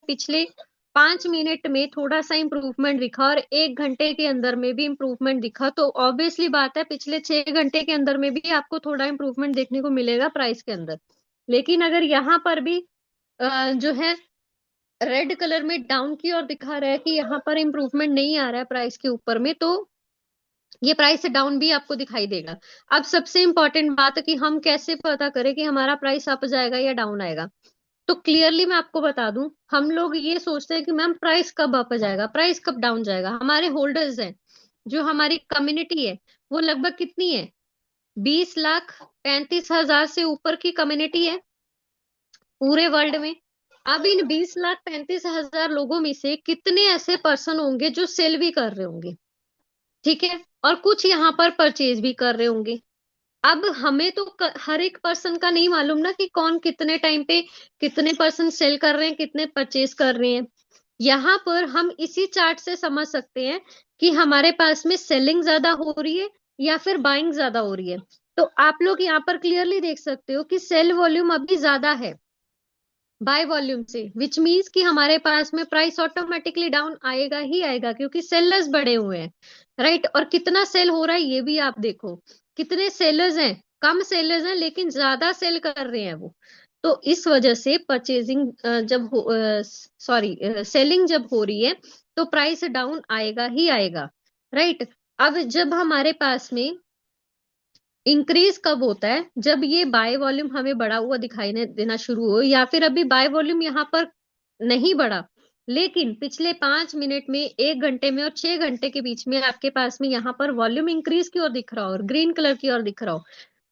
पिछले 5 मिनट में थोड़ा सा इंप्रूवमेंट दिखा और 1 घंटे के अंदर में भी इंप्रूवमेंट दिखा, तो ऑब्वियसली बात है पिछले 6 घंटे के अंदर में भी आपको थोड़ा इंप्रूवमेंट देखने को मिलेगा प्राइस के अंदर। लेकिन अगर यहाँ पर भी जो है रेड कलर में डाउन की ओर दिखा रहा है कि यहाँ पर इंप्रूवमेंट नहीं आ रहा है प्राइस के ऊपर में, तो ये प्राइस डाउन भी आपको दिखाई देगा। अब सबसे इंपॉर्टेंट बात है कि हम कैसे पता करें कि हमारा प्राइस अप जाएगा या डाउन आएगा। तो क्लियरली मैं आपको बता दूं, हम लोग ये सोचते हैं कि मैम प्राइस कब अप जाएगा, प्राइस कब डाउन जाएगा। हमारे होल्डर्स हैं, जो हमारी कम्युनिटी है, वो लगभग कितनी है, 20,35,000 से ऊपर की कम्युनिटी है पूरे वर्ल्ड में। अब इन 20,35,000 लोगों में से कितने ऐसे पर्सन होंगे जो सेल भी कर रहे होंगे, ठीक है, और कुछ यहाँ पर परचेज भी कर रहे होंगे। अब हमें तो हर एक पर्सन का नहीं मालूम ना कि कौन कितने टाइम पे कितने पर्सन सेल कर रहे हैं, कितने परचेज कर रहे हैं। यहाँ पर हम इसी चार्ट से समझ सकते हैं कि हमारे पास में सेलिंग ज्यादा हो रही है या फिर बाइंग ज्यादा हो रही है। तो आप लोग यहाँ पर क्लियरली देख सकते हो कि सेल वॉल्यूम अभी ज्यादा है बाय वॉल्यूम से, विच मीन्स कि हमारे पास में प्राइस ऑटोमेटिकली डाउन आएगा ही आएगा, क्योंकि सेलर्स बढ़े हुए हैं, राइट। और कितना सेल हो रहा है ये भी आप देखो, कितने सेलर्स हैं, कम सेलर्स हैं लेकिन ज्यादा सेल कर रहे हैं वो। तो इस वजह से परचेजिंग जब हो सॉरी सेलिंग जब हो रही है तो प्राइस डाउन आएगा ही आएगा, राइट। अब जब हमारे पास में इंक्रीज कब होता है, जब ये बाय वॉल्यूम हमें बढ़ा हुआ दिखाई देना शुरू हो, या फिर अभी बाय वॉल्यूम यहाँ पर नहीं बढ़ा लेकिन पिछले 5 मिनट में, 1 घंटे में और 6 घंटे के बीच में आपके पास में यहाँ पर वॉल्यूम इंक्रीज की ओर दिख रहा हो और ग्रीन कलर की ओर दिख रहा हो,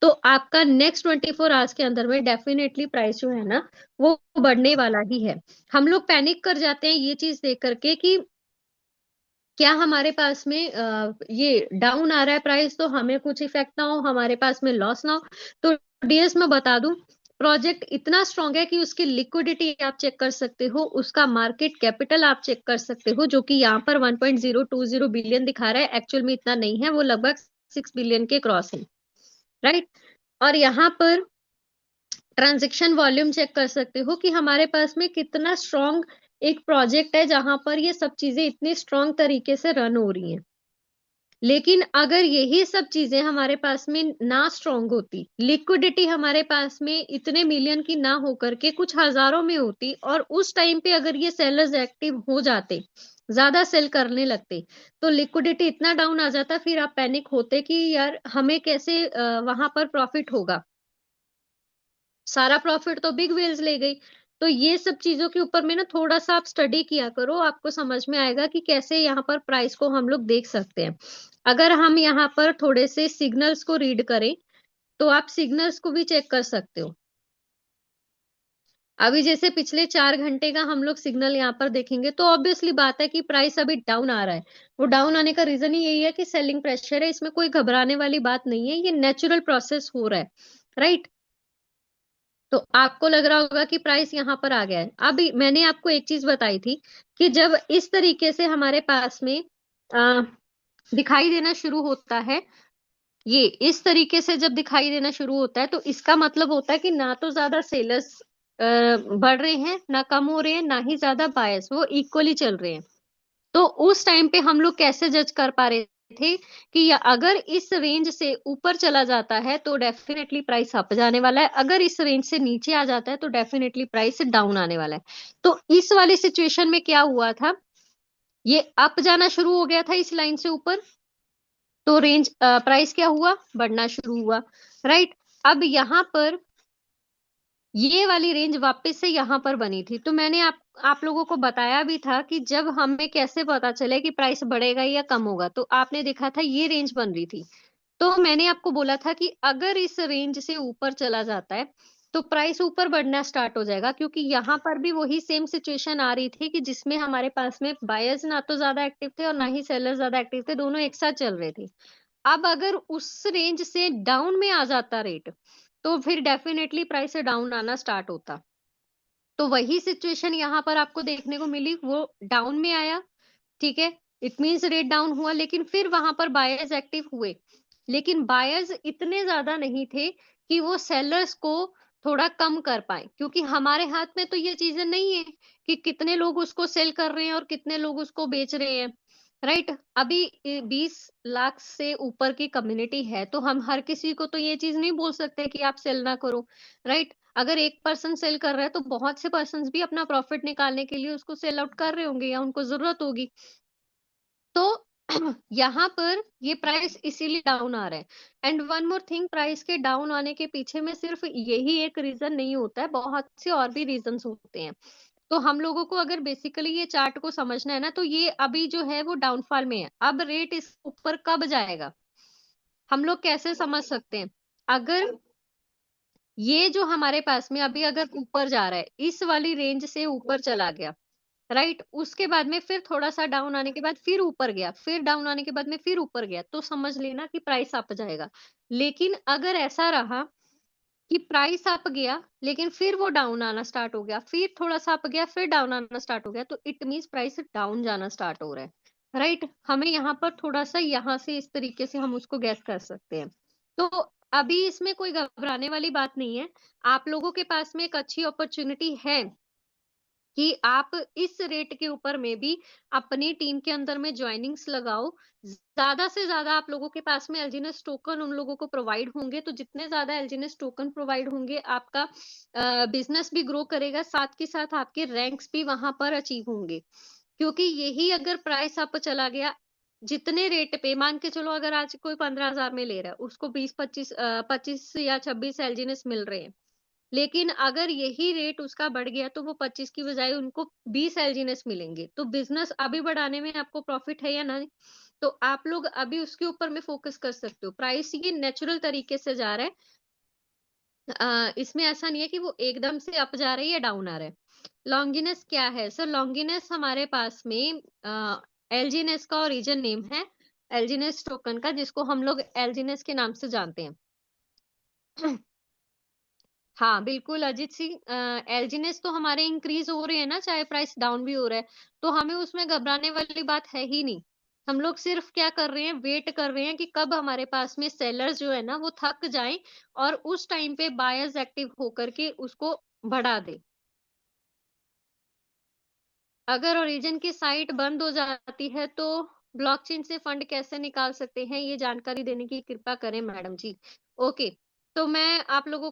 तो आपका नेक्स्ट 24 आवर्स के अंदर में डेफिनेटली प्राइस जो है ना वो बढ़ने वाला ही है। हम लोग पैनिक कर जाते हैं ये चीज देख करके कि क्या हमारे पास में ये डाउन आ रहा है प्राइस तो हमें कुछ इफेक्ट ना हो, हमारे पास में लॉस ना हो। तो डीएस में बता दूं, प्रोजेक्ट इतना स्ट्रांग है कि उसकी लिक्विडिटी आप चेक कर सकते हो, उसका मार्केट कैपिटल आप चेक कर सकते हो, जो कि यहाँ पर 1.020 बिलियन दिखा रहा है, एक्चुअल में इतना नहीं है, वो लगभग 6 बिलियन के क्रॉस है, राइट। और यहाँ पर ट्रांजैक्शन वॉल्यूम चेक कर सकते हो कि हमारे पास में कितना स्ट्रॉन्ग एक प्रोजेक्ट है जहां पर ये सब चीजें इतनी स्ट्रॉन्ग तरीके से रन हो रही हैं। लेकिन अगर यही सब चीजें हमारे पास में ना स्ट्रॉन्ग होती, लिक्विडिटी हमारे पास में इतने मिलियन की ना होकर के कुछ हजारों में होती, और उस टाइम पे अगर ये सेलर्स एक्टिव हो जाते, ज्यादा सेल करने लगते, तो लिक्विडिटी इतना डाउन आ जाता, फिर आप पैनिक होते कि यार हमें कैसे वहां पर प्रॉफिट होगा, सारा प्रॉफिट तो बिग वेल्स ले गई। तो ये सब चीजों के ऊपर में ना थोड़ा सा आप स्टडी किया करो, आपको समझ में आएगा कि कैसे यहाँ पर प्राइस को हम लोग देख सकते हैं। अगर हम यहाँ पर थोड़े से सिग्नल्स को रीड करें तो आप सिग्नल्स को भी चेक कर सकते हो। अभी जैसे पिछले 4 घंटे का हम लोग सिग्नल यहाँ पर देखेंगे तो ऑब्वियसली बात है कि प्राइस अभी डाउन आ रहा है। वो डाउन आने का रीजन ही यही है कि सेलिंग प्रेशर है, इसमें कोई घबराने वाली बात नहीं है, ये नेचुरल प्रोसेस हो रहा है, राइट। तो आपको लग रहा होगा कि प्राइस यहाँ पर आ गया है। अभी मैंने आपको एक चीज बताई थी कि जब इस तरीके से हमारे पास में आ, दिखाई देना शुरू होता है, ये इस तरीके से जब दिखाई देना शुरू होता है तो इसका मतलब होता है कि ना तो ज्यादा सेलर्स बढ़ रहे हैं, ना कम हो रहे हैं, ना ही ज्यादा बायर्स, वो इक्वली चल रहे हैं। तो उस टाइम पे हम लोग कैसे जज कर पा रहे थे कि अगर इस रेंज से ऊपर चला जाता है तो डेफिनेटली प्राइस अप जाने वाला है, अगर इस रेंज से नीचे आ जाता है तो डेफिनेटली प्राइस डाउन आने वाला है। तो इस वाली सिचुएशन में क्या हुआ था, ये अप जाना शुरू हो गया था इस लाइन से ऊपर, तो रेंज प्राइस क्या हुआ, बढ़ना शुरू हुआ, राइट। अब यहाँ पर ये वाली रेंज वापस से यहाँ पर बनी थी, तो मैंने आप लोगों को बताया भी था कि जब हमें कैसे पता चले कि प्राइस बढ़ेगा या कम होगा, तो आपने देखा था ये रेंज बन रही थी। तो मैंने आपको बोला था कि अगर इस रेंज से ऊपर चला जाता है तो प्राइस ऊपर बढ़ना स्टार्ट हो जाएगा, क्योंकि यहाँ पर भी वही सेम सिचुएशन आ रही थी कि जिसमें हमारे पास में बायर्स ना तो ज्यादा एक्टिव थे और ना ही सेलर्स ज्यादा एक्टिव थे, दोनों एक साथ चल रहे थे। अब अगर उस रेंज से डाउन में आ जाता रेट तो फिर डेफिनेटली प्राइस डाउन आना स्टार्ट होता। तो वही सिचुएशन यहाँ पर आपको देखने को मिली, वो डाउन में आया, ठीक है, इट मीन्स रेट डाउन हुआ, लेकिन फिर वहां पर बायर्स एक्टिव हुए, लेकिन बायर्स इतने ज्यादा नहीं थे कि वो सेलर्स को थोड़ा कम कर पाएँ, क्योंकि हमारे हाथ में तो ये चीज़ें नहीं है कि कितने लोग उसको सेल कर रहे हैं और कितने लोग उसको बेच रहे हैं, राइट? अभी 20 लाख से ऊपर की कम्युनिटी है, तो हम हर किसी को तो ये चीज़ नहीं बोल सकते कि आप सेल ना करो, राइट? अगर एक पर्सन सेल कर रहा है, तो बहुत से पर्सन्स भी अपना प्रॉफिट निकालने के लिए उसको सेल आउट कर रहे होंगे या उनको ज़रूरत होगी। तो यहाँ पर ये प्राइस इसीलिए डाउन आ रहा है। And one more thing, price के डाउन आने के पीछे में सिर्फ यही एक रीजन नहीं होता है, बहुत से और भी रीजंस होते हैं। तो हम लोगों को अगर बेसिकली ये चार्ट को समझना है ना, तो ये अभी जो है वो डाउनफॉल में है। अब रेट इस ऊपर कब जाएगा, हम लोग कैसे समझ सकते हैं? अगर ये जो हमारे पास में अभी अगर ऊपर जा रहा है, इस वाली रेंज से ऊपर चला गया, राइट? उसके बाद में फिर थोड़ा-सा डाउन आने के बाद फिर ऊपर गया, फिर डाउन आने के बाद में फिर ऊपर गया, तो समझ लेना कि प्राइस अप जाएगा। लेकिन अगर ऐसा रहा कि प्राइस अप गया, लेकिन फिर वो डाउन आना स्टार्ट हो गया, फिर थोड़ा-सा अप गया, फिर डाउन आना स्टार्ट हो गया, तो इट मीन्स प्राइस डाउन जाना स्टार्ट हो रहा है, राइट? हमें यहाँ पर थोड़ा-सा यहाँ से इस तरीके से हम उसको गेस कर सकते हैं। तो अभी इसमें कोई घबराने वाली बात नहीं है। आप लोगों के पास में एक अच्छी अपॉर्च्युनिटी है कि आप इस रेट के ऊपर में भी अपनी टीम के अंदर में जॉइनिंग्स लगाओ। ज़्यादा से ज़्यादा आप लोगों के पास में एलजीएनएस टोकन उन लोगों को प्रोवाइड होंगे, तो जितने ज़्यादा एलजीएनएस टोकन प्रोवाइड होंगे, आपका बिज़नेस भी ग्रो करेगा, साथ के साथ आपके रैंक्स भी वहाँ पर अचीव होंगे। क्योंकि यही अगर प्राइस अप चला गया, जितने रेट पे मान के चलो, अगर आज कोई 15,000 में ले रहा है, उसको 25 या 26 एलजीएनएस मिल रहे हैं। लेकिन अगर यही रेट उसका बढ़ गया, तो वो 25 की बजाय उनको 20 एलजीनेस मिलेंगे। तो बिज़नेस अभी बढ़ाने में आपको प्रॉफिट है या नहीं? तो आप लोग अभी उसके ऊपर में फ़ोकस कर सकते हो। प्राइस ये नेचुरल तरीके से जा रहा है। इसमें ऐसा नहीं है कि वो एकदम से अप जा रहा है या डाउन आ रहा है। लॉन्गिनेस क्या है? सर लॉन्गिनेस हमारे पास में एलजीनेस का ओरिजिन नेम है, एलजीनेस टोकन का, जिसको हम लोग एलजीनेस के नाम से जानते हैं। हाँ, बिल्कुल अजीत सिंह, एलजीनेस तो हमारे इंक्रीज़ हो रहे हैं ना, चाहे प्राइस डाउन भी हो रहा है, तो हमें उसमें घबराने वाली बात है ही नहीं। हम लोग सिर्फ क्या कर रहे हैं, वेट कर रहे हैं कि कब हमारे पास में सेलर्स जो है ना, वो थक जाएँ और उस टाइम पे बायर्स एक्टिव होकर के उसको बढ़ा दें। अगर ओरिजिन की साइट बंद हो जाती है, तो ब्लॉकचेन से फंड कैसे निकाल सकते हैं, ये जानकारी देने की कृपा करें मैडम जी। ओके, तो मैं आप लोगों